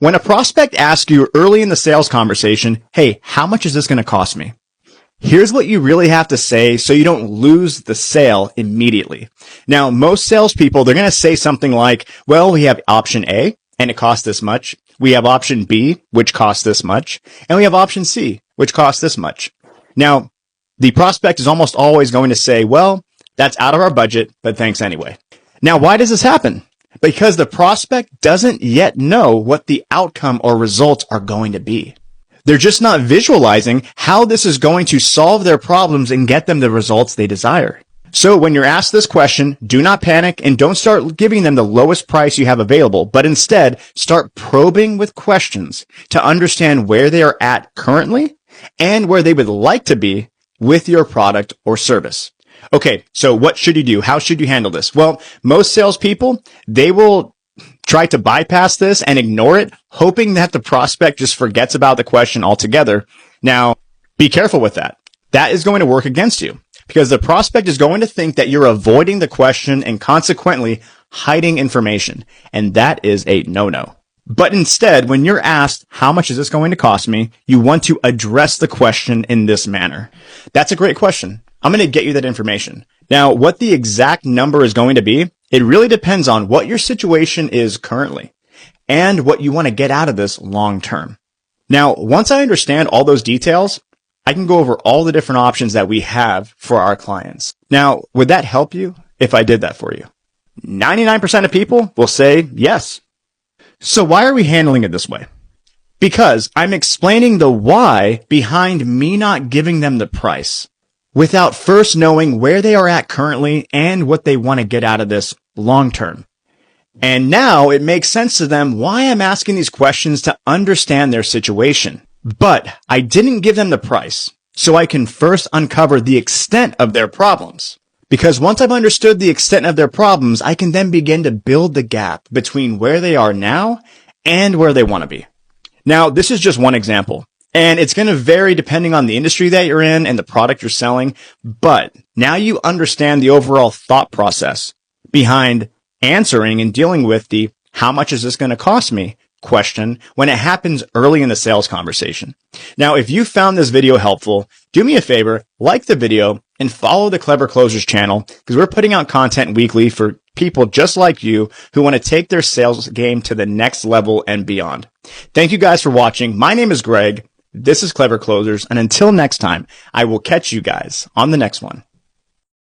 When a prospect asks you early in the sales conversation, hey, how much is this going to cost me? Here's what you really have to say so you don't lose the sale immediately. Now, most salespeople, they're going to say something like, well, we have option A and it costs this much. We have option B, which costs this much. And we have option C, which costs this much. Now, the prospect is almost always going to say, well, that's out of our budget, but thanks anyway. Now, why does this happen? Because the prospect doesn't yet know what the outcome or results are going to be. They're just not visualizing how this is going to solve their problems and get them the results they desire. So when you're asked this question, do not panic and don't start giving them the lowest price you have available, but instead start probing with questions to understand where they are at currently and where they would like to be with your product or service. Okay, so what should you do? How should you handle this? Well, most salespeople, they will try to bypass this and ignore it, hoping that the prospect just forgets about the question altogether. Now, be careful with that. That is going to work against you because the prospect is going to think that you're avoiding the question and consequently hiding information. And that is a no-no. But instead, when you're asked, how much is this going to cost me? You want to address the question in this manner. That's a great question. I'm going to get you that information. Now, what the exact number is going to be, it really depends on what your situation is currently and what you want to get out of this long term. Now, once I understand all those details, I can go over all the different options that we have for our clients. Now, would that help you if I did that for you? 99% of people will say yes. So why are we handling it this way? Because I'm explaining the why behind me not giving them the price without first knowing where they are at currently and what they want to get out of this long term. And now it makes sense to them why I'm asking these questions to understand their situation. But I didn't give them the price, so I can first uncover the extent of their problems. Because once I've understood the extent of their problems, I can then begin to build the gap between where they are now and where they want to be. Now, this is just one example. And it's going to vary depending on the industry that you're in and the product you're selling. But now you understand the overall thought process behind answering and dealing with the how much is this going to cost me question when it happens early in the sales conversation. Now, if you found this video helpful, do me a favor, like the video and follow the Clever Closers channel because we're putting out content weekly for people just like you who want to take their sales game to the next level and beyond. Thank you guys for watching. My name is Greg. This is Clever Closers, and until next time, I will catch you guys on the next one.